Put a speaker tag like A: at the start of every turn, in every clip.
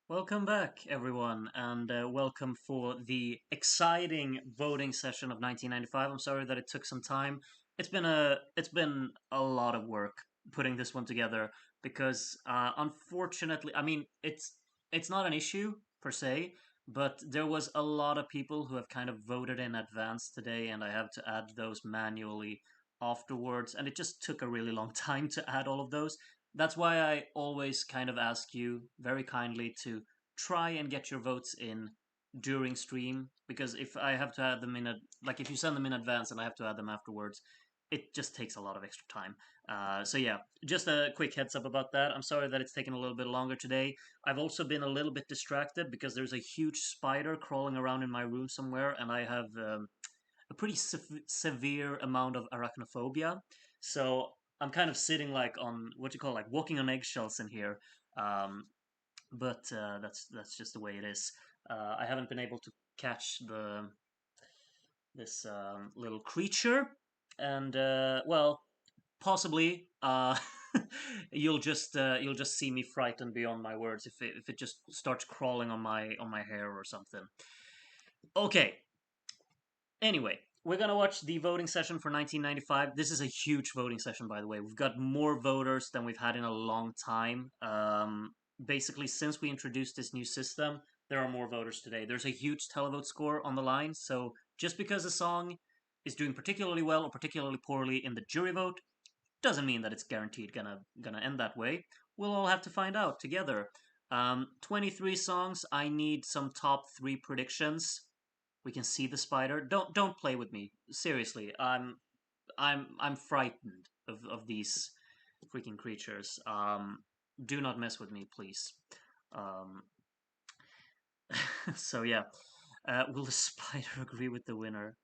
A: Welcome back, everyone, and welcome for the exciting voting session of 1995. I'm sorry that it took some time. It's been a lot of work putting this one together because, unfortunately, I mean, it's not an issue per se, but there was a lot of people who have kind of voted in advance today, and I have to add those manually afterwards, and it just took a really long time to add all of those. That's why I always kind of ask you very kindly to try and get your votes in during stream, because if I have to add them in like if you send them in advance and I have to add them afterwards, it just takes a lot of extra time. So yeah, just a quick heads up about that. I'm sorry that it's taken a little bit longer today. I've also been a little bit distracted because there's a huge spider crawling around in my room somewhere, and I have a pretty severe amount of arachnophobia. So I'm kind of sitting like on what you call like walking on eggshells in here. Um, but that's just the way it is. I haven't been able to catch the this little creature, and well, possibly you'll just see me frightened beyond my words if it just starts crawling on my hair or something. Okay. Anyway, we're gonna watch the voting session for 1995. This is a huge voting session, by the way. We've got more voters than we've had in a long time. Basically, since we introduced this new system, there are more voters today. There's a huge televote score on the line, so just because a song is doing particularly well or particularly poorly in the jury vote doesn't mean that it's guaranteed gonna end that way. We'll all have to find out together. 23 songs. I need some top three predictions. We can see the spider. Don't play with me. Seriously, I'm frightened of these freaking creatures. Do not mess with me, please. Um, so yeah, will the spider agree with the winner?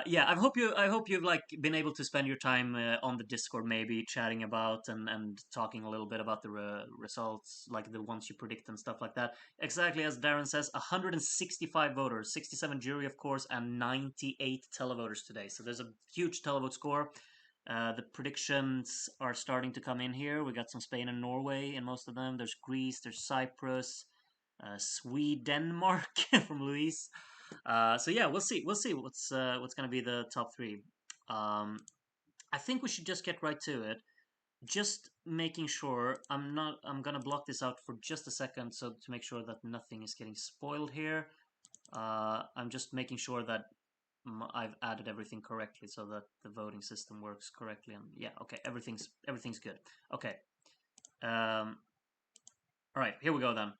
A: Yeah, I hope you've like been able to spend your time on the Discord, maybe chatting about and talking a little bit about the results, like the ones you predict and stuff like that. Exactly as Darren says, 165 voters, 67 jury, of course, and 98 televoters today. So there's a huge televote score. The predictions are starting to come in here. We got some Spain and Norway in most of them. There's Greece, there's Cyprus, Sweden, from Luis. So yeah, we'll see. We'll see what's gonna be the top three. Um, I think we should just get right to it. Just making sure I'm not. I'm gonna block this out for just a second, so to make sure that nothing is getting spoiled here. I'm just making sure that I've added everything correctly so that the voting system works correctly. And yeah, okay, everything's good. Okay. Um, all right, here we go then.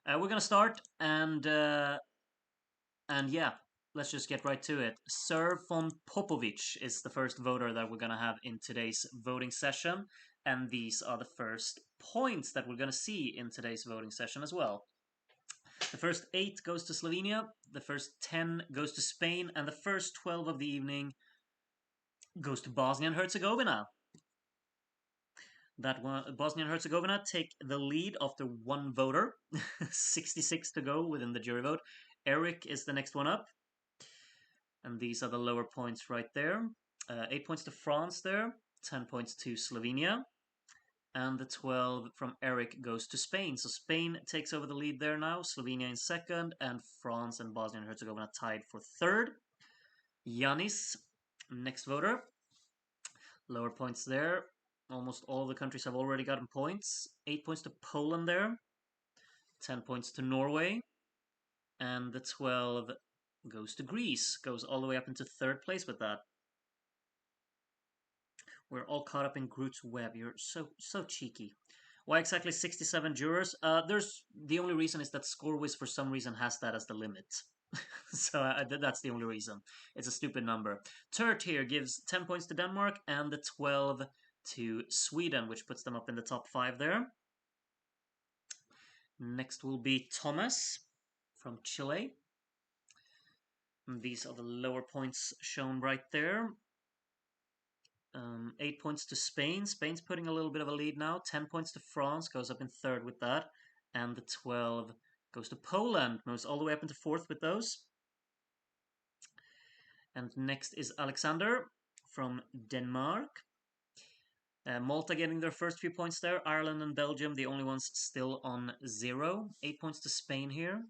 A: We're gonna start, and yeah, let's just get right to it. Sir von Popovich is the first voter that we're gonna have in today's voting session, and these are the first points that we're gonna see in today's voting session as well. The first 8 goes to Slovenia, the first 10 goes to Spain, and the first 12 of the evening goes to Bosnia and Herzegovina. That one, Bosnia and Herzegovina take the lead after one voter, 66 to go within the jury vote. Eric is the next one up, and these are the lower points right there. 8 points to France there, 10 points to Slovenia, and the 12 from Eric goes to Spain. So Spain takes over the lead there now, Slovenia in second, and France and Bosnia and Herzegovina tied for third. Yanis, next voter, lower points there. Almost all the countries have already gotten points. 8 points to Poland there, 10 points to Norway, and the 12 goes to Greece, goes all the way up into third place with that. We're all caught up in Groot's web. You're so cheeky. Why exactly 67 jurors? There's the only reason is that ScoreWiz for some reason has that as the limit. So that's the only reason. It's a stupid number. Turt here gives 10 points to Denmark and the 12 to Sweden, which puts them up in the top 5 there. Next will be Thomas from Chile. And these are the lower points shown right there. 8 points to Spain. Spain's putting a little bit of a lead now. 10 points to France, goes up in third with that. And the 12 goes to Poland, moves all the way up into fourth with those. And next is Alexander from Denmark. Malta getting their first few points there. Ireland and Belgium, the only ones still on 0. 8 points to Spain here.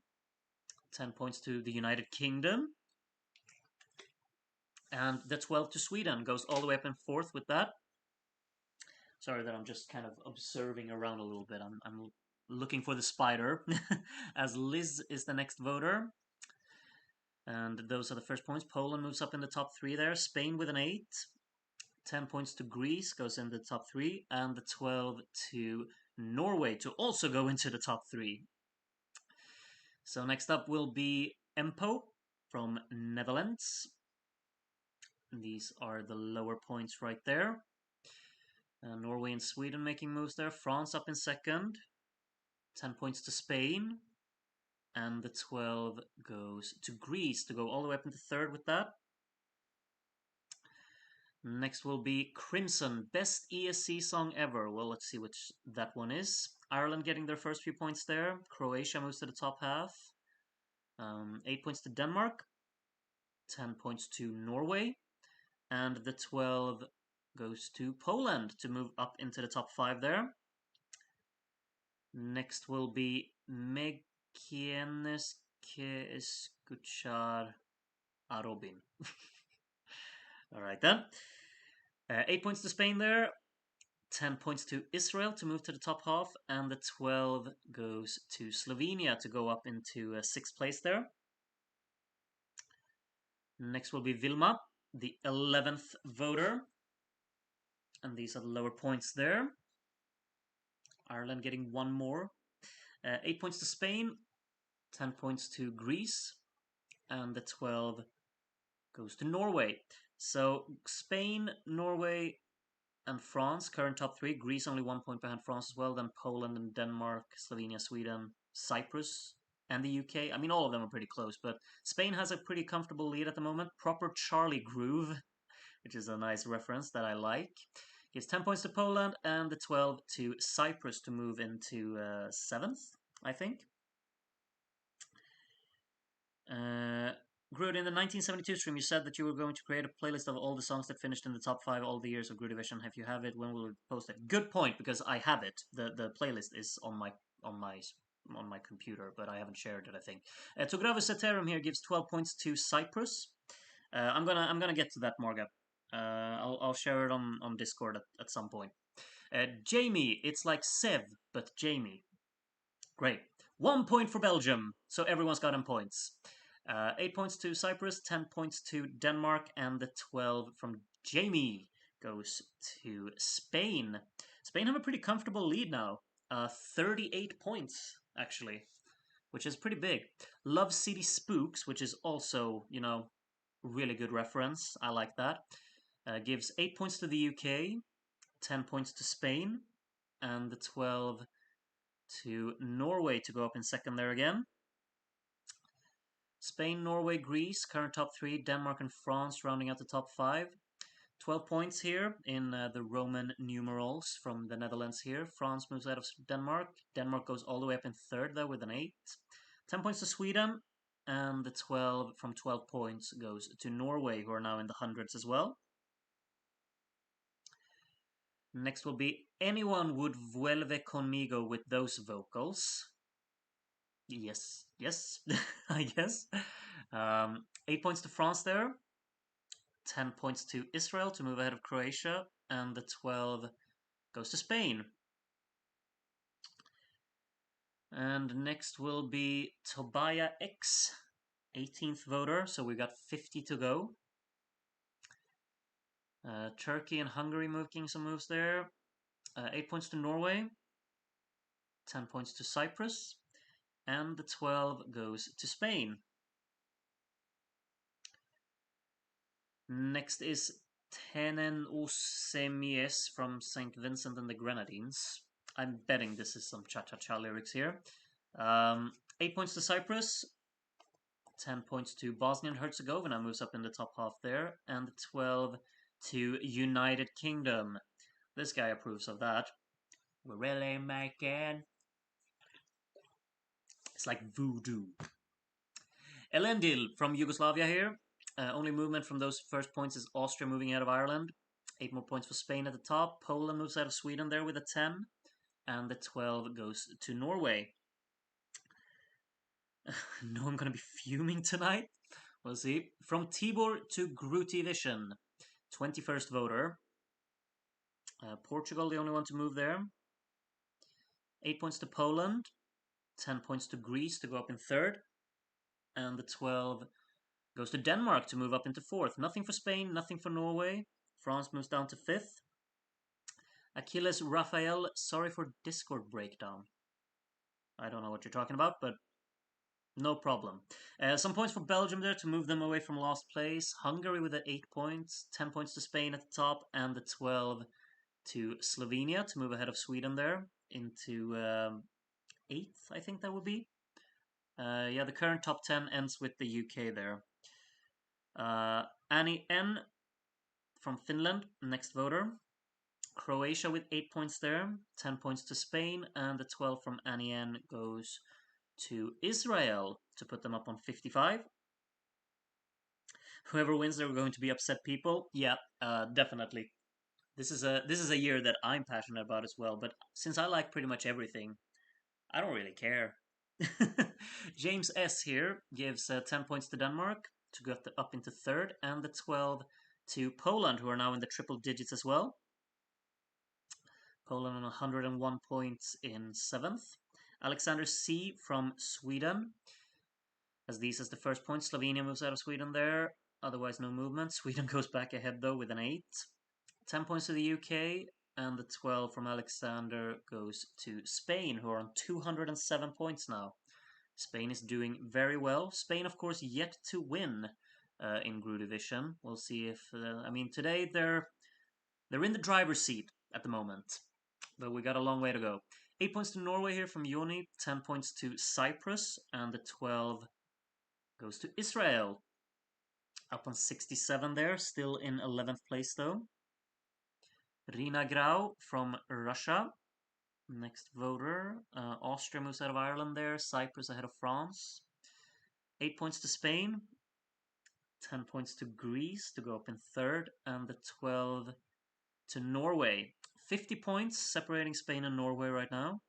A: 10 points to the United Kingdom. And the 12 to Sweden goes all the way up in 4th with that. Sorry that I'm just kind of observing around a little bit. I'm looking for the spider, as Liz is the next voter. And those are the first points. Poland moves up in the top 3 there. Spain with an 8. 10 points to Greece goes in the top 3. And the 12 to Norway to also go into the top 3. So next up will be Empo from Netherlands. These are the lower points right there. Norway and Sweden making moves there. France up in 2nd. 10 points to Spain. And the 12 goes to Greece to go all the way up into 3rd with that. Next will be Crimson, best ESC song ever. Well, let's see which that one is. Ireland getting their first few points there. Croatia moves to the top half. 8 points to Denmark. 10 points to Norway. And the 12 goes to Poland to move up into the top 5 there. Next will be Me quienes que escuchar a Robin. Alright then. 8 points to Spain there. 10 points to Israel to move to the top half. And the 12 goes to Slovenia to go up into 6th place there. Next will be Vilma, the 11th voter. And these are the lower points there. Ireland getting 1 more. 8 points to Spain. 10 points to Greece. And the 12 goes to Norway. So Spain, Norway, and France, current top 3. Greece only 1 point behind France as well. Then Poland and Denmark, Slovenia, Sweden, Cyprus, and the UK. I mean, all of them are pretty close, but Spain has a pretty comfortable lead at the moment. Proper Charlie groove, which is a nice reference that I like. Gives 10 points to Poland and the 12 to Cyprus to move into 7th, I think. Groot, in the 1972 stream, you said that you were going to create a playlist of all the songs that finished in the top 5 all the years of Grootivision. Have you have it? When will we post it? Good point, because I have it. The playlist is on my computer, but I haven't shared it. I think. Togravis Ethereum here gives 12 points to Cyprus. I'm gonna get to that, Morga. I'll share it on Discord at some point. Jamie, it's like Sev, but Jamie. Great. 1 point for Belgium, so everyone's gotten points. 8 points to Cyprus, 10 points to Denmark, and the 12 from Jamie goes to Spain. Spain have a pretty comfortable lead now. 38 points, actually, which is pretty big. Love City Spooks, which is also, really good reference. I like that. Gives 8 points to the UK, 10 points to Spain, and the 12 to Norway to go up in 2nd there again. Spain, Norway, Greece, current top 3, Denmark and France rounding out the top 5. 12 points here in the Roman numerals from the Netherlands here. France moves out of Denmark. Denmark goes all the way up in 3rd there with an 8. 10 points to Sweden. And the 12 from 12 points goes to Norway, who are now in the hundreds as well. Next will be Anyone Would Vuelve Conmigo with those vocals. Yes, I guess. 8 points to France there. 10 points to Israel to move ahead of Croatia. And the 12 goes to Spain. And next will be Tobiah X, 18th voter. So we got 50 to go. Turkey and Hungary making some moves there. 8 points to Norway. 10 points to Cyprus. And the 12 goes to Spain. Next is Tenen Osemies from St. Vincent and the Grenadines. I'm betting this is some cha-cha-cha lyrics here. 8 points to Cyprus. 10 points to Bosnia and Herzegovina, moves up in the top half there. And 12 to United Kingdom. This guy approves of that. We're really making... It's like voodoo. Elendil from Yugoslavia here. Only movement from those first points is Austria moving out of Ireland. 8 more points for Spain at the top. Poland moves out of Sweden there with a 10. And the 12 goes to Norway. No, I'm going to be fuming tonight. We'll see. From Tibor to Grutivision. 21st voter. Portugal, the only one to move there. 8 points to Poland. 10 points to Greece to go up in third. And the 12 goes to Denmark to move up into fourth. Nothing for Spain, nothing for Norway. France moves down to fifth. Achilles Raphael, sorry for Discord breakdown. I don't know what you're talking about, but no problem. Some points for Belgium there to move them away from last place. Hungary with the 8 points. 10 points to Spain at the top. And the 12 to Slovenia to move ahead of Sweden there into 8th, I think that would be. Yeah, the current top 10 ends with the UK there. Annie N from Finland, next voter. Croatia with 8 points there. 10 points to Spain. And the 12 from Annie N goes to Israel to put them up on 55. Whoever wins, they're going to be upset people. Yeah, definitely. This is a year that I'm passionate about as well. But since I like pretty much everything, I don't really care. James S here gives 10 points to Denmark to go up into third, and the 12 to Poland, who are now in the triple digits as well. Poland on 101 points in seventh. Alexander C from Sweden has these as the first point. Slovenia moves out of Sweden there. Otherwise, no movement. Sweden goes back ahead though with an 8. 10 points to the UK, and the 12 from Alexander goes to Spain, who are on 207 points now. Spain is doing very well. Spain, of course, yet to win in Group Division. We'll see if I mean today they're in the driver's seat at the moment, but we got a long way to go. 8 points to Norway here from Joni. 10 points to Cyprus, and the 12 goes to Israel. Up on 67 there, still in 11th place though. Rina Grau from Russia, next voter. Austria moves out of Ireland there. Cyprus ahead of France. 8 points to Spain. 10 points to Greece to go up in third. And the 12 to Norway. 50 points separating Spain and Norway right now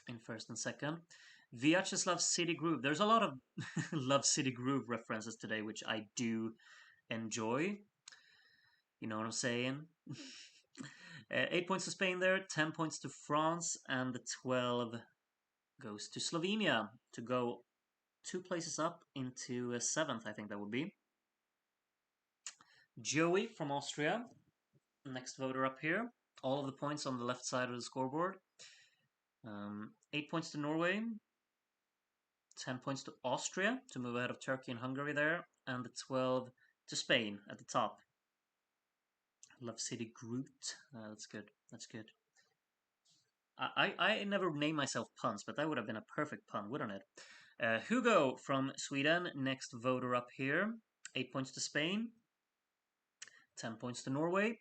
A: in first and second. Vyacheslav City Groove. There's a lot of Love City Groove references today, which I do enjoy. You know what I'm saying? 8 points to Spain there, 10 points to France, and the 12 goes to Slovenia to go 2 places up into 7th, I think that would be. Joey from Austria, next voter up here. All of the points on the left side of the scoreboard. 8 points to Norway, 10 points to Austria to move ahead of Turkey and Hungary there, and the 12 to Spain at the top. Love City Groot. That's good. That's good. I never name myself puns, but that would have been a perfect pun, wouldn't it? Hugo from Sweden, next voter up here. 8 points to Spain. 10 points to Norway.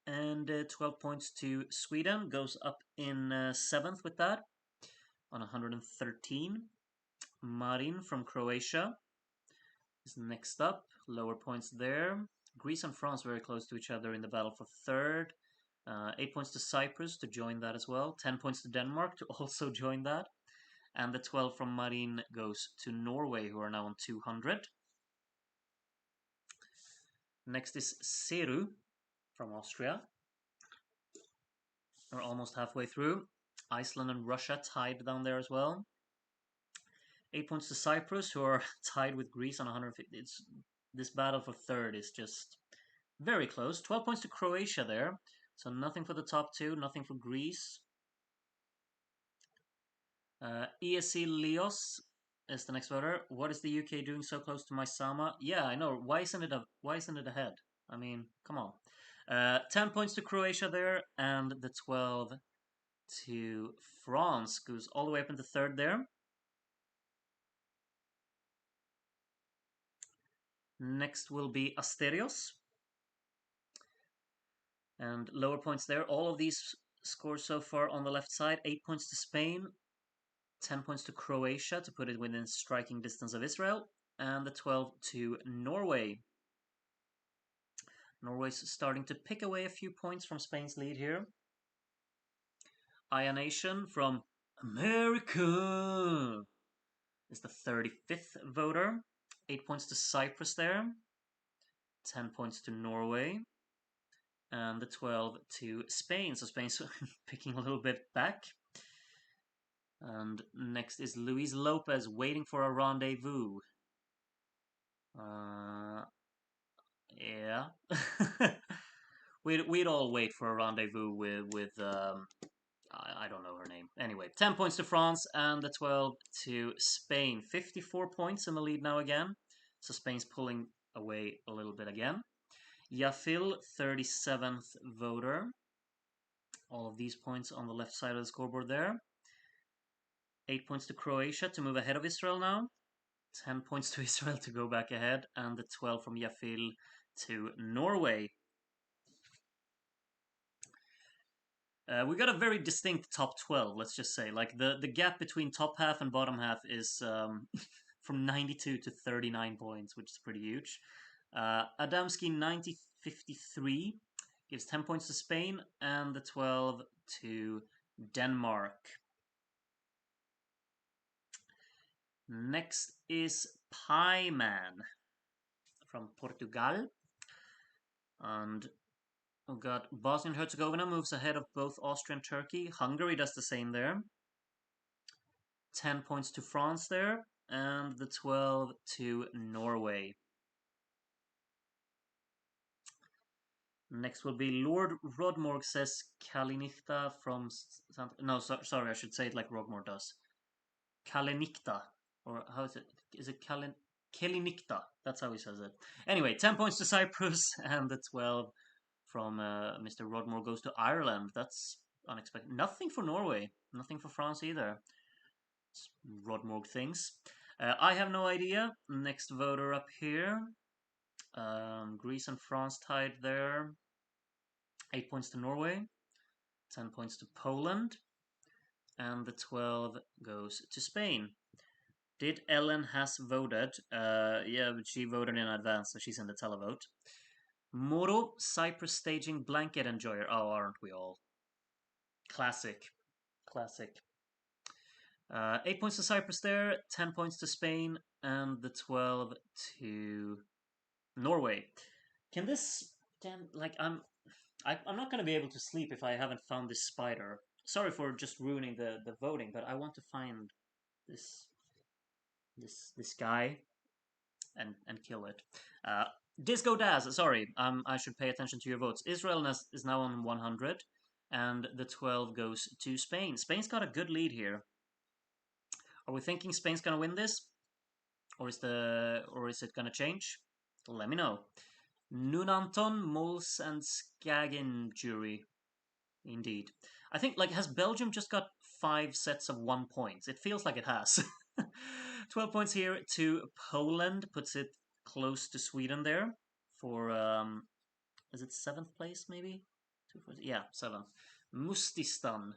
A: And 12 points to Sweden. Goes up in 7th with that. On 113. Marin from Croatia is next up. Lower points there. Greece and France very close to each other in the battle for third. 8 points to Cyprus to join that as well. 10 points to Denmark to also join that. And the 12 from Marin goes to Norway, who are now on 200. Next is Seru from Austria. We're almost halfway through. Iceland and Russia tied down there as well. 8 points to Cyprus, who are tied with Greece on 150. This battle for third is just very close. 12 points to Croatia there. So nothing for the top two, nothing for Greece. ESC Leos is the next voter. What is the UK doing so close to my Sama? Yeah, I know. Why isn't it ahead? I mean, come on. 10 points to Croatia there, and the 12 to France goes all the way up into third there. Next will be Asterios. And lower points there. All of these scores so far on the left side. 8 points to Spain. 10 points to Croatia to put it within striking distance of Israel. And the 12 to Norway. Norway's starting to pick away a few points from Spain's lead here. Ionation from America is the 35th voter. 8 points to Cyprus there. 10 points to Norway. And the 12 to Spain. So Spain's picking a little bit back. And next is Luis Lopez waiting for a rendezvous. Yeah. we'd all wait for a rendezvous with I don't know her name. Anyway, 10 points to France and the 12 to Spain. 54 points in the lead now again. So Spain's pulling away a little bit again. Yafil, 37th voter. All of these points on the left side of the scoreboard there. 8 points to Croatia to move ahead of Israel now. 10 points to Israel to go back ahead. And the 12 from Yafil to Norway. We got a very distinct top 12, let's just say. Like, the gap between top half and bottom half is from 92 to 39 points, which is pretty huge. Adamski, 90-53, gives 10 points to Spain, and the 12 to Denmark. Next is Pie Man from Portugal. And we've got Bosnia and Herzegovina moves ahead of both Austria and Turkey. Hungary does the same there. 10 points to France there, and the 12 to Norway. Next will be Lord Rodmorg says Kalinikta from... No, sorry, I should say it like Rodmorg does. Kalinikta. Or how is it? Is it Kalinikta? That's how he says it. Anyway, 10 points to Cyprus, and the 12 from Mr. Rodmore goes to Ireland. That's unexpected. Nothing for Norway. Nothing for France either. It's Rodmore things. I have no idea. Next voter up here. Greece and France tied there. 8 points to Norway. 10 points to Poland. And the 12 goes to Spain. Did Ellen has voted? Yeah, but she voted in advance, so she's in the televote. Moro, Cyprus staging blanket enjoyer. Oh, aren't we all? Classic. Classic. 8 points to Cyprus there, 10 points to Spain, and the 12 to Norway. Can this... Damn, like, I'm not going to be able to sleep if I haven't found this spider. Sorry for just ruining the voting, but I want to find this guy and kill it. Disco Daz, sorry, I should pay attention to your votes. Israel is now on 100, and the 12 goes to Spain. Spain's got a good lead here. Are we thinking Spain's gonna win this, or is it gonna change? Let me know. Nunanton, Mols, and Skagen jury. Indeed. I think, like, has Belgium just got 5 sets of 1 point? It feels like it has. 12 points here to Poland, puts it close to Sweden there for, is it 7th place maybe? Yeah, 7th. Mustistan.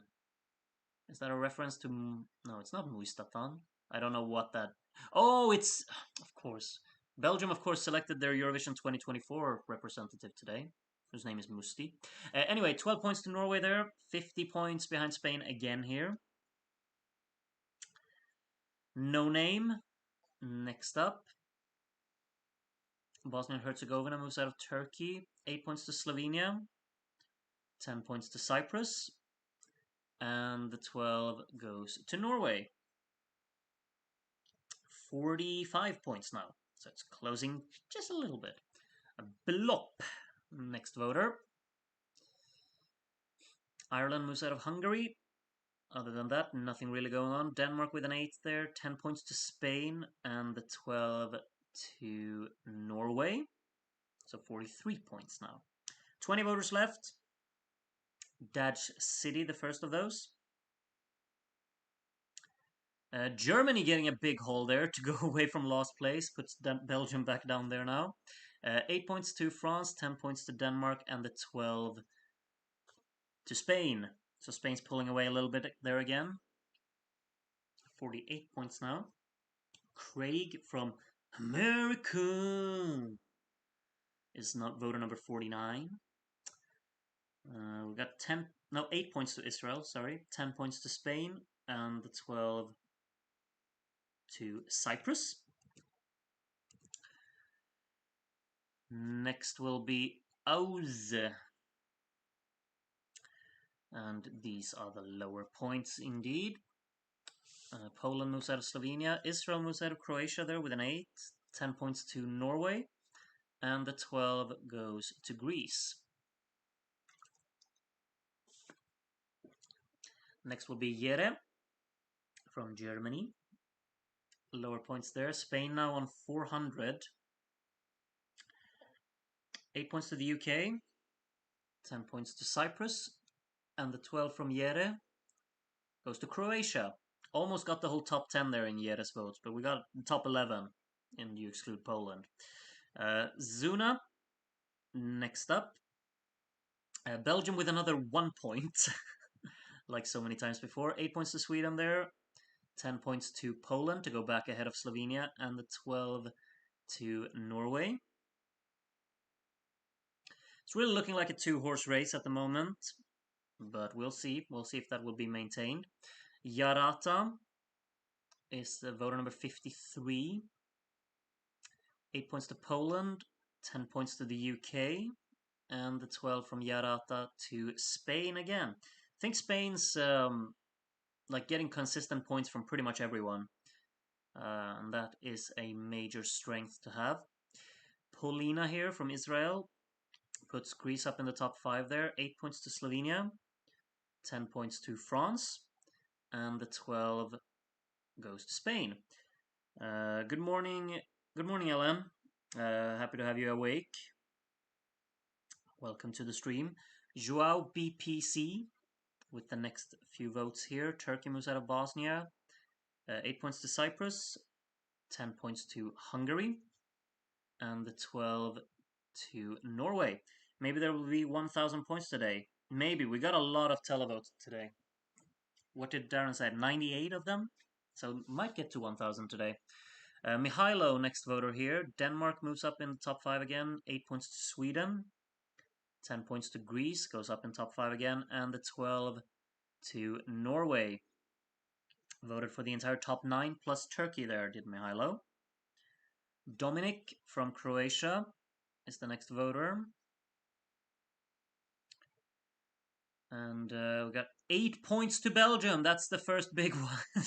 A: Is that a reference to... No, it's not Mustatan. I don't know what that... Oh, it's... Of course. Belgium, of course, selected their Eurovision 2024 representative today, whose name is Musti. Anyway, 12 points to Norway there. 50 points behind Spain again here. No name. Next up. Bosnia and Herzegovina moves out of Turkey. 8 points to Slovenia. 10 points to Cyprus. And the 12 goes to Norway. 45 points now. So it's closing just a little bit. Blop. Next voter. Ireland moves out of Hungary. Other than that, nothing really going on. Denmark with an 8 there. 10 points to Spain. And the 12 to Norway. So 43 points now. 20 voters left. Dutch City, the first of those. Germany getting a big haul there to go away from last place. Puts Belgium back down there now. 8 points to France, 10 points to Denmark, and the 12 to Spain. So Spain's pulling away a little bit there again. 48 points now. Craig from America is not voter number 49. We got 8 points to Israel, sorry. 10 points to Spain, and the 12 to Cyprus. Next will be Oz. And these are the lower points indeed. Poland moves out of Slovenia. Israel moves out of Croatia there with an 8. 10 points to Norway. And the 12 goes to Greece. Next will be Jere from Germany. Lower points there. Spain now on 400. 8 points to the UK. 10 points to Cyprus. And the 12 from Jere goes to Croatia. Almost got the whole top 10 there in Jere's votes, but we got the top 11 and you exclude Poland. Zuna, next up. Belgium with another 1 point, like so many times before. 8 points to Sweden there. 10 points to Poland to go back ahead of Slovenia, and the 12 to Norway. It's really looking like a two-horse race at the moment, but we'll see. We'll see if that will be maintained. Yarata is the voter number 53. 8 points to Poland, 10 points to the UK, and the 12 from Yarata to Spain again. I think Spain's like getting consistent points from pretty much everyone, and that is a major strength to have. Polina here from Israel puts Greece up in the top 5 there. 8 points to Slovenia, 10 points to France, and the 12 goes to Spain. Good morning, Ellen. Happy to have you awake. Welcome to the stream. Joao BPC with the next few votes here. Turkey moves out of Bosnia. 8 points to Cyprus, 10 points to Hungary, and the 12 to Norway. Maybe there will be 1,000 points today. Maybe. We got a lot of televotes today. What did Darren say? 98 of them? So might get to 1,000 today. Mihailo, next voter here. Denmark moves up in the top 5 again. 8 points to Sweden. 10 points to Greece, goes up in top 5 again. And the 12 to Norway. Voted for the entire top 9 plus Turkey there, did Mihailo. Dominic from Croatia is the next voter. And we got 8 points to Belgium. That's the first big one.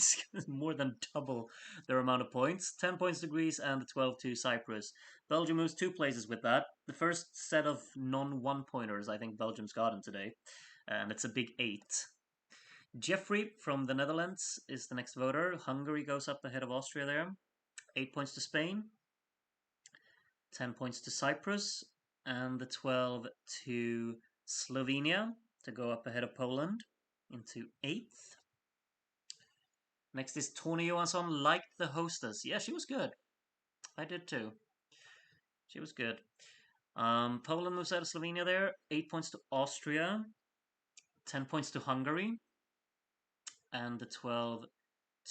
A: More than double their amount of points. 10 points to Greece and 12 to Cyprus. Belgium moves 2 places with that. The first set of non-one-pointers I think Belgium's gotten today. And it's a big 8. Jeffrey from the Netherlands is the next voter. Hungary goes up ahead of Austria there. 8 points to Spain. 10 points to Cyprus. And the 12 to Slovenia to go up ahead of Poland into 8th. Next is Tony Johansson, liked the hostess. Yeah, she was good. I did too. She was good. Poland moves out of Slovenia there. 8 points to Austria. 10 points to Hungary. And the 12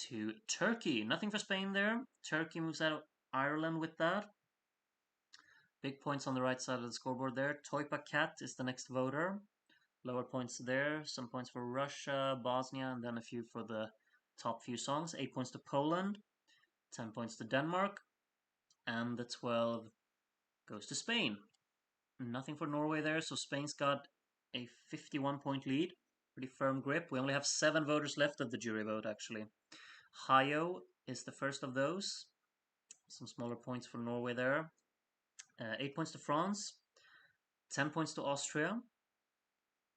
A: to Turkey. Nothing for Spain there. Turkey moves out of Ireland with that. Big points on the right side of the scoreboard there. Toipa Cat is the next voter. Lower points there. Some points for Russia, Bosnia, and then a few for the top few songs. 8 points to Poland. 10 points to Denmark. And the 12 goes to Spain. Nothing for Norway there, so Spain's got a 51-point lead. Pretty firm grip. We only have 7 voters left of the jury vote, actually. Hayo is the first of those. Some smaller points for Norway there. 8 points to France. 10 points to Austria.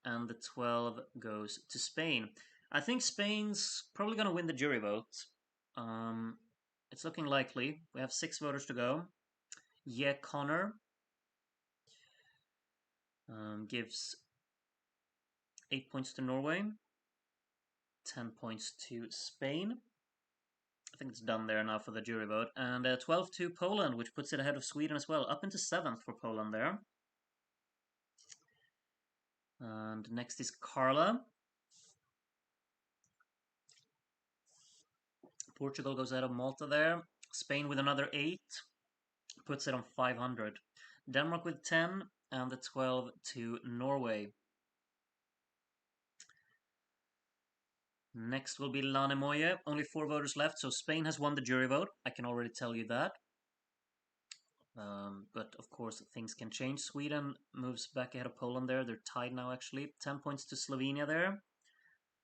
A: And the 12 goes to Spain. I think Spain's probably going to win the jury vote. It's looking likely. We have 6 voters to go. Yeah, Connor gives 8 points to Norway, 10 points to Spain. I think it's done there now for the jury vote. And 12 to Poland, which puts it ahead of Sweden as well. Up into 7th for Poland there. And next is Carla. Portugal goes out of Malta there. Spain with another 8. Puts it on 500. Denmark with 10, and the 12 to Norway. Next will be Lanemoye. Only 4 voters left, so Spain has won the jury vote. I can already tell you that. But of course, things can change. Sweden moves back ahead of Poland there. They're tied now, actually. 10 points to Slovenia there.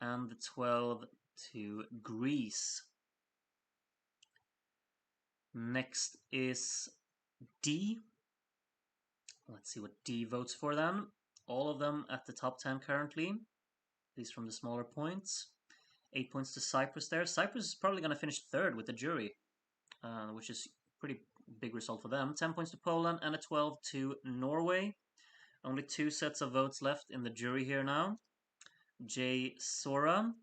A: And the 12 to Greece. Next is D. Let's see what D votes for then. All of them at the top 10 currently, at least from the smaller points. 8 points to Cyprus there. Cyprus is probably going to finish third with the jury, which is pretty big result for them. 10 points to Poland and a 12 to Norway. Only 2 sets of votes left in the jury here now. J. Sora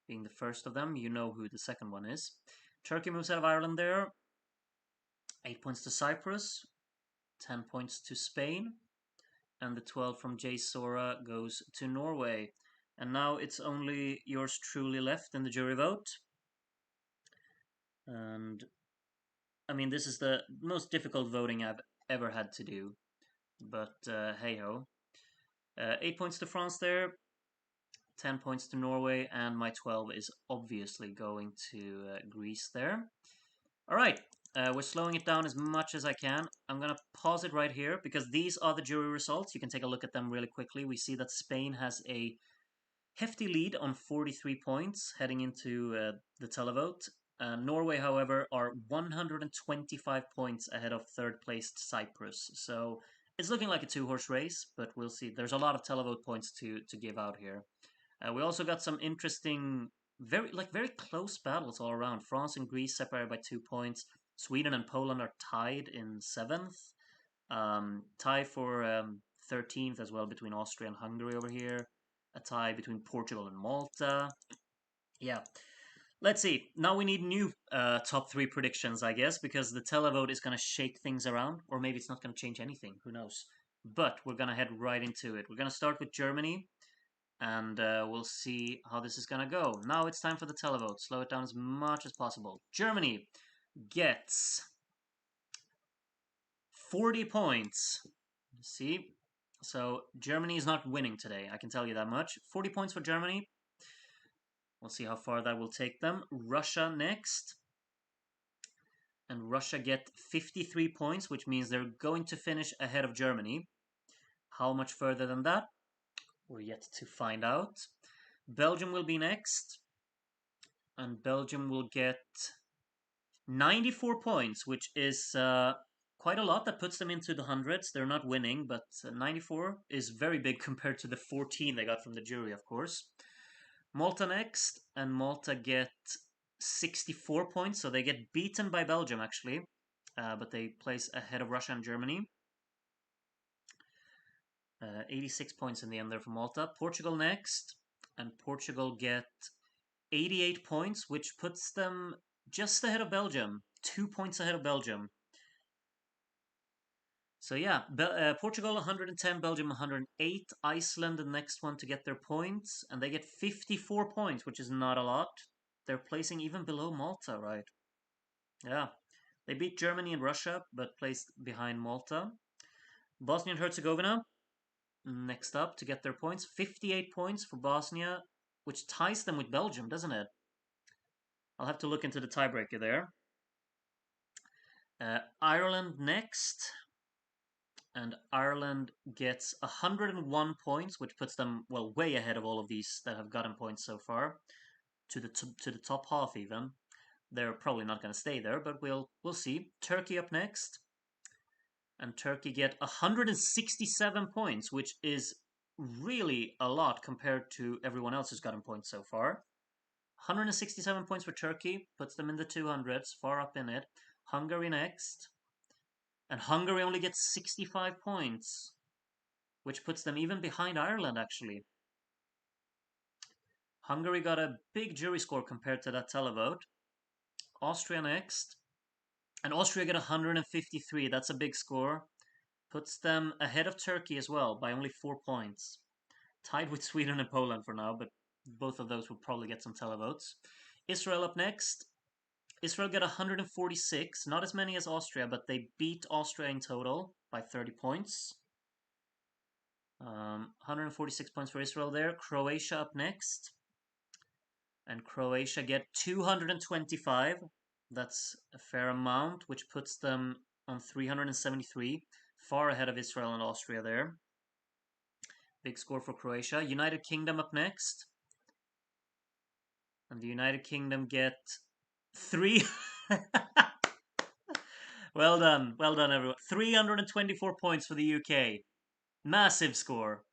A: being the first of them. You know who the second one is. Turkey moves out of Ireland there. 8 points to Cyprus. 10 points to Spain. And the 12 from J. Sora goes to Norway. And now it's only yours truly left in the jury vote. And I mean, this is the most difficult voting I've ever had to do. But hey ho. 8 points to France there, 10 points to Norway, and my 12 is obviously going to Greece there. Alright, we're slowing it down as much as I can. I'm going to pause it right here because these are the jury results. You can take a look at them really quickly. We see that Spain has a hefty lead on 43 points heading into the televote. Norway, however, are 125 points ahead of third-placed Cyprus. So it's looking like a two-horse race, but we'll see. There's a lot of televote points to give out here. We also got some interesting, very close battles all around. France and Greece separated by 2 points. Sweden and Poland are tied in 7th. Tie for 13th as well between Austria and Hungary over here. A tie between Portugal and Malta. Yeah. Let's see. Now we need new top 3 predictions, I guess, because the televote is going to shake things around, or maybe it's not going to change anything. Who knows? But we're going to head right into it. We're going to start with Germany, and we'll see how this is going to go. Now it's time for the televote. Slow it down as much as possible. Germany gets 40 points. See? So Germany is not winning today, I can tell you that much. 40 points for Germany. We'll see how far that will take them. Russia next. And Russia get 53 points, which means they're going to finish ahead of Germany. How much further than that? We're yet to find out. Belgium will be next. And Belgium will get 94 points, which is quite a lot. That puts them into the hundreds. They're not winning, but 94 is very big compared to the 14 they got from the jury, of course. Malta next, and Malta get 64 points, so they get beaten by Belgium, actually. But they place ahead of Russia and Germany. 86 points in the end there for Malta. Portugal next, and Portugal get 88 points, which puts them just ahead of Belgium. 2 points ahead of Belgium. So yeah, Portugal 110, Belgium 108, Iceland the next one to get their points, and they get 54 points, which is not a lot. They're placing even below Malta, right? Yeah. They beat Germany and Russia, but placed behind Malta. Bosnia and Herzegovina, next up to get their points. 58 points for Bosnia, which ties them with Belgium, doesn't it? I'll have to look into the tiebreaker there. Ireland next. And Ireland gets 101 points, which puts them, well, way ahead of all of these that have gotten points so far. To the top half, even. They're probably not going to stay there, but we'll see. Turkey up next. And Turkey get 167 points, which is really a lot compared to everyone else who's gotten points so far. 167 points for Turkey, puts them in the 200s, far up in it. Hungary next. And Hungary only gets 65 points, which puts them even behind Ireland, actually. Hungary got a big jury score compared to that televote. Austria next. And Austria get 153. That's a big score. Puts them ahead of Turkey as well by only 4 points. Tied with Sweden and Poland for now, but both of those will probably get some televotes. Israel up next. Israel got 146, not as many as Austria, but they beat Austria in total by 30 points. 146 points for Israel there. Croatia up next. And Croatia get 225. That's a fair amount, which puts them on 373, far ahead of Israel and Austria there. Big score for Croatia. United Kingdom up next. And the United Kingdom get 3. Well done, everyone. 324 points for the UK. Massive score.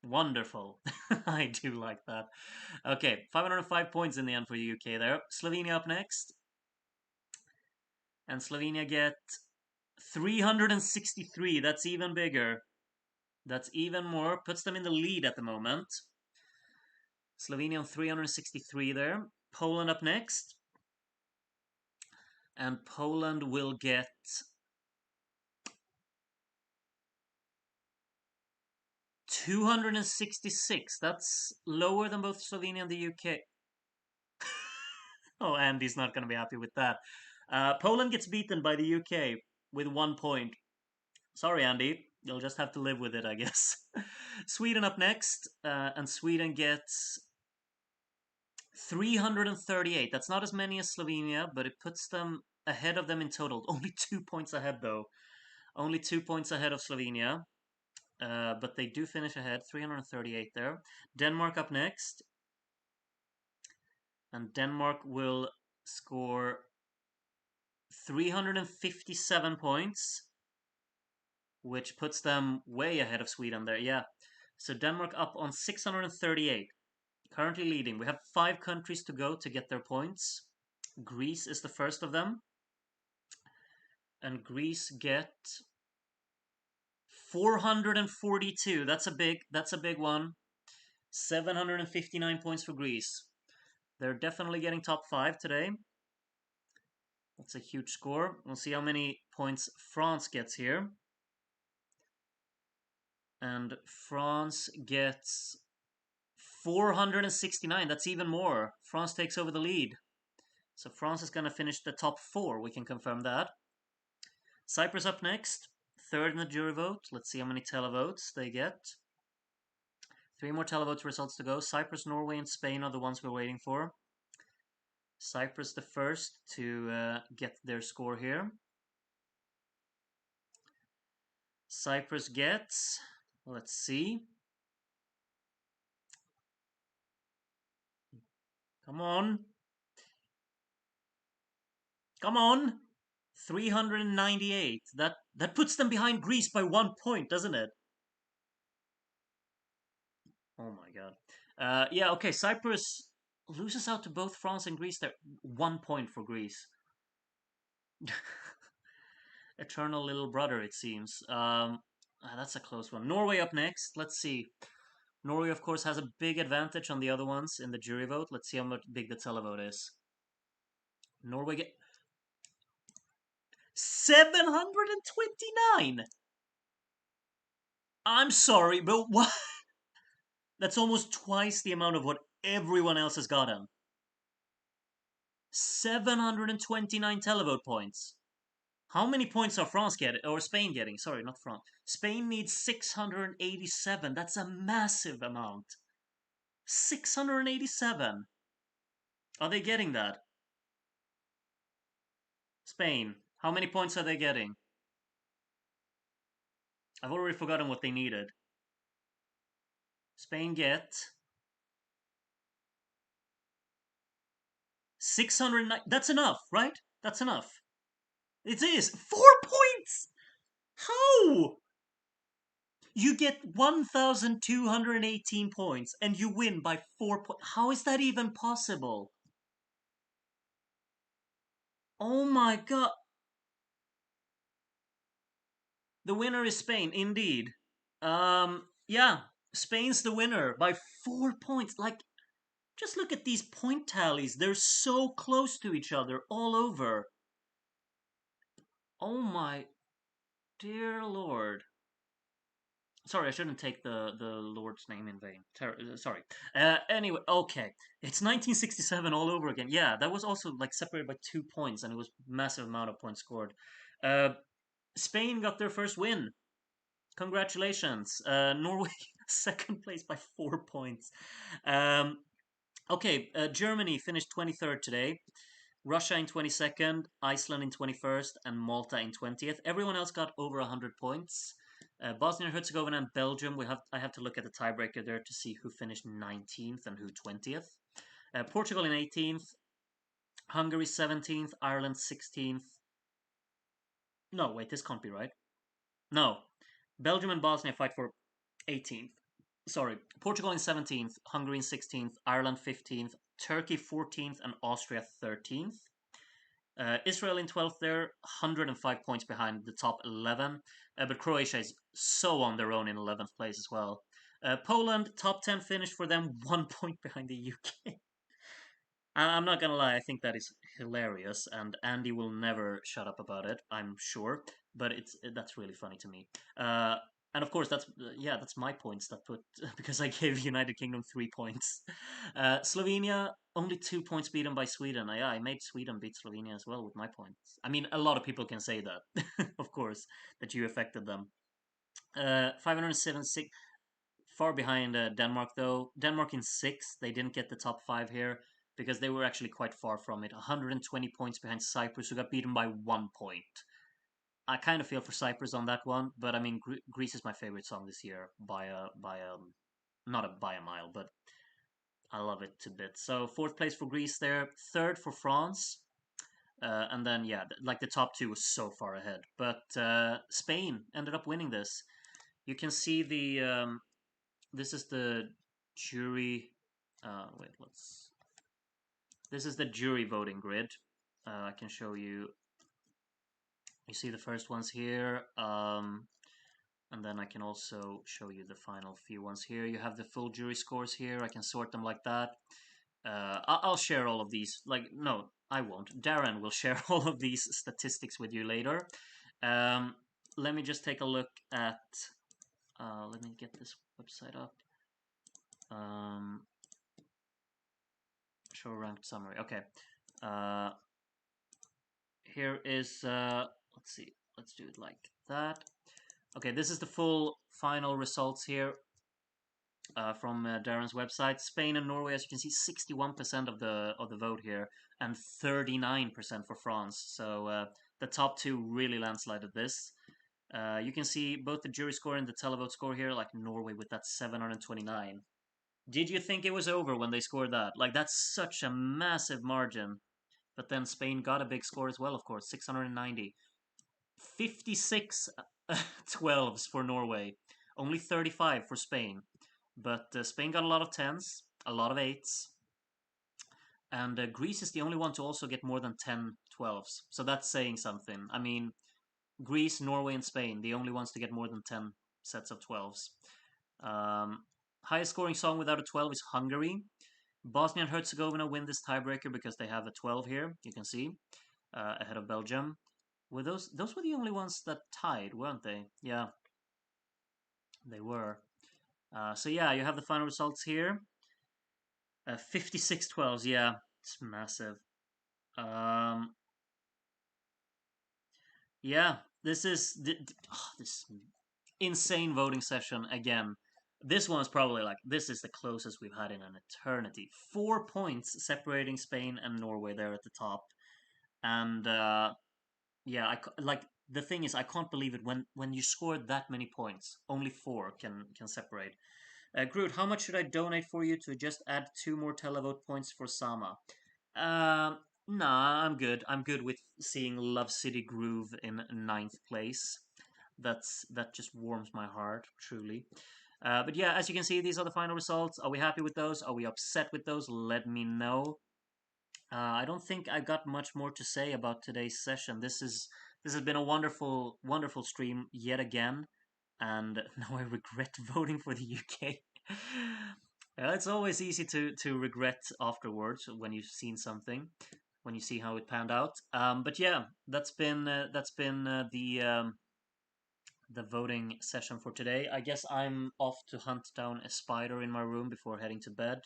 A: Wonderful. I do like that. Okay, 505 points in the end for the UK there. Slovenia up next. And Slovenia get 363. That's even bigger. That's even more. Puts them in the lead at the moment. Slovenia on 363 there. Poland up next. And Poland will get 266. That's lower than both Slovenia and the UK. Oh, Andy's not going to be happy with that. Poland gets beaten by the UK with 1 point. Sorry, Andy. You'll just have to live with it, I guess. Sweden up next, and Sweden gets 338. That's not as many as Slovenia, but it puts them ahead of them in total. Only 2 points ahead, though. Only 2 points ahead of Slovenia. But they do finish ahead. 338 there. Denmark up next. And Denmark will score 357 points, which puts them way ahead of Sweden there. Yeah. So Denmark up on 638. Currently leading. We have 5 countries to go to get their points. Greece is the first of them. And Greece get 442. That's a big one. 759 points for Greece. They're definitely getting top 5 today. That's a huge score. We'll see how many points France gets here. And France gets 469. That's even more. France takes over the lead. So France is going to finish the top 4. We can confirm that. Cyprus up next. Third in the jury vote. Let's see how many televotes they get. 3 more televote results to go. Cyprus, Norway, and Spain are the ones we're waiting for. Cyprus the first to get their score here. Cyprus gets, let's see. Come on. Come on. 398. That puts them behind Greece by 1 point, doesn't it? Oh my god. Yeah, okay, Cyprus loses out to both France and Greece there. 1 point for Greece. Eternal little brother, it seems. That's a close one. Norway up next. Let's see. Norway, of course, has a big advantage on the other ones in the jury vote. Let's see how much big the televote is. Norway get 729. I'm sorry, but what? That's almost twice the amount of what everyone else has gotten. 729 televote points. How many points are France getting, or Spain getting? Sorry, not France. Spain needs 687. That's a massive amount. 687. Are they getting that? Spain. How many points are they getting? I've already forgotten what they needed. Spain get 609. That's enough, right? That's enough. It is 4 points. How? You get 1,218 points and you win by 4 points. How is that even possible? Oh my god. The winner is Spain, indeed. Yeah, Spain's the winner by 4 points. Like, just look at these point tallies. They're so close to each other all over. Oh my dear lord. Sorry, I shouldn't take the Lord's name in vain. Sorry. Anyway, okay, it's 1967 all over again. Yeah, that was also like separated by 2 points, and it was massive amount of points scored. Uh, Spain got their first win. Congratulations. Norway second place by 4 points. Um, okay, Germany finished 23rd today. Russia in 22nd, Iceland in 21st, and Malta in 20th. Everyone else got over 100 points. Bosnia and Herzegovina and Belgium, I have to look at the tiebreaker there to see who finished 19th and who 20th. Portugal in 18th, Hungary 17th, Ireland 16th. No, wait, this can't be right. No, Belgium and Bosnia fight for 18th. Sorry, Portugal in 17th, Hungary in 16th, Ireland 15th, Turkey 14th, and Austria 13th. Israel in 12th there, 105 points behind the top 11. But Croatia is so on their own in 11th place as well. Poland, top 10 finish for them, 1 point behind the UK. I'm not gonna lie, I think that is hilarious, and Andy will never shut up about it, I'm sure. But that's really funny to me. And of course, that's my points that put because I gave United Kingdom 3 points. Slovenia only 2 points beaten by Sweden. I made Sweden beat Slovenia as well with my points. I mean, a lot of people can say that, of course, that you affected them. 576, far behind Denmark, though. Denmark in sixth. They didn't get the top five here because they were actually quite far from it. 120 points behind Cyprus, who got beaten by 1 point. I kind of feel for Cyprus on that one, but I mean, Greece is my favorite song this year by not a by a mile, but I love it to bits. So fourth place for Greece there, third for France, and then yeah, like the top two was so far ahead. But Spain ended up winning this. You can see this is the jury. Wait, let's. This is the jury voting grid. I can show you. You see the first ones here, and then I can also show you the final few ones here. You have the full jury scores here. I can sort them like that. I'll share all of these. Like, no, I won't. Darren will share all of these statistics with you later. Um, Let me just take a look at. Let me get this website up. Um, Show ranked summary. Okay. Uh, Here is. Let's see. Let's do it like that. Okay, this is the full final results here from Darren's website. Spain and Norway, as you can see, 61% of the vote here, and 39% for France. So the top two really landslided this. You can see both the jury score and the televote score here, like Norway with that 729. Did you think it was over when they scored that? Like, that's such a massive margin. But then Spain got a big score as well, of course, 690. 56 12s for Norway, only 35 for Spain. But Spain got a lot of 10s, a lot of 8s, and Greece is the only one to also get more than 10 12s. So that's saying something. I mean, Greece, Norway, and Spain, the only ones to get more than 10 sets of 12s. Um, Highest scoring song without a 12 is Hungary. Bosnia and Herzegovina win this tiebreaker because they have a 12 here, you can see, ahead of Belgium. Were those were the only ones that tied, weren't they? Yeah, they were. So yeah, you have the final results here. 56 12s, yeah, it's massive. Um, yeah, this insane voting session again. This one's probably like this is the closest we've had in an eternity. 4 points separating Spain and Norway there at the top, and yeah, like the thing is, I can't believe it when you scored that many points. Only four can separate. Groot, how much should I donate for you to just add two more televote points for Sama? Nah, I'm good. I'm good with seeing Love City Groove in ninth place. That just warms my heart, truly. But yeah, as you can see, these are the final results. Are we happy with those? Are we upset with those? Let me know. I don't think I got much more to say about today's session. This has been a wonderful stream yet again, and now I regret voting for the UK. It's always easy to regret afterwards when you've seen something, when you see how it panned out. But yeah, that's been the voting session for today. I guess I'm off to hunt down a spider in my room before heading to bed,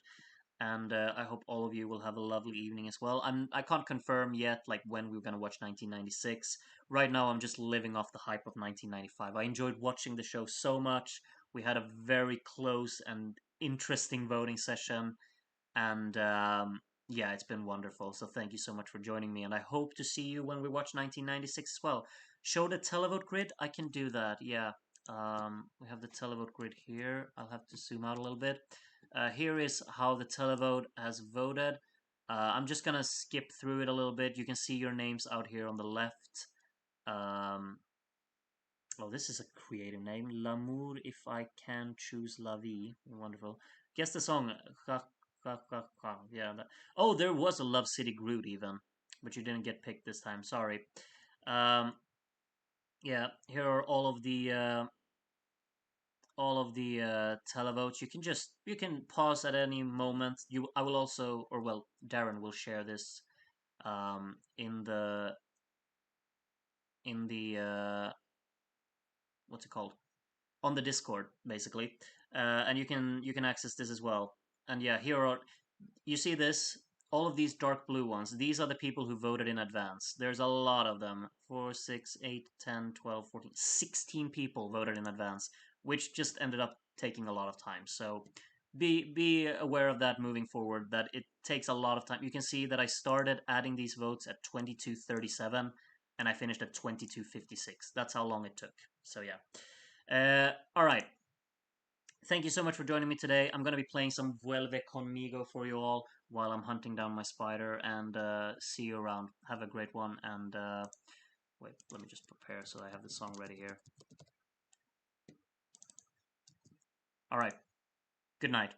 A: and I hope all of you will have a lovely evening as well. I can't confirm yet like when we're gonna watch 1996. Right now, I'm just living off the hype of 1995. I enjoyed watching the show so much. We had a very close and interesting voting session, and yeah, it's been wonderful. So thank you so much for joining me, and I hope to see you when we watch 1996 as well. Show the televote grid. I can do that. Yeah. We have the televote grid here. I'll have to zoom out a little bit. Here is how the televote has voted. I'm just gonna skip through it a little bit. You can see your names out here on the left. Um, oh, this is a creative name. L'amour, if I can choose la vie. Wonderful. Guess the song. Yeah. Oh, there was a Love City Groot even, but you didn't get picked this time. Sorry. Um, yeah. Here are all of the televotes. You can pause at any moment. I will also, or well, Darren will share this in the what's it called, on the Discord, basically, and you can access this as well. And yeah, here are you see this, all of these dark blue ones. These are the people who voted in advance. There's a lot of them. 4, 6, 8, 10, 12, 14, 16 people voted in advance, which just ended up taking a lot of time. So be aware of that moving forward. That it takes a lot of time. You can see that I started adding these votes at 22:37 and I finished at 22:56. That's how long it took. So yeah. All right. Thank you so much for joining me today. I'm going to be playing some Vuelve Conmigo for you all while I'm hunting down my spider, and see you around. Have a great one, and wait, let me just prepare so I have the song ready here. All right. Good night.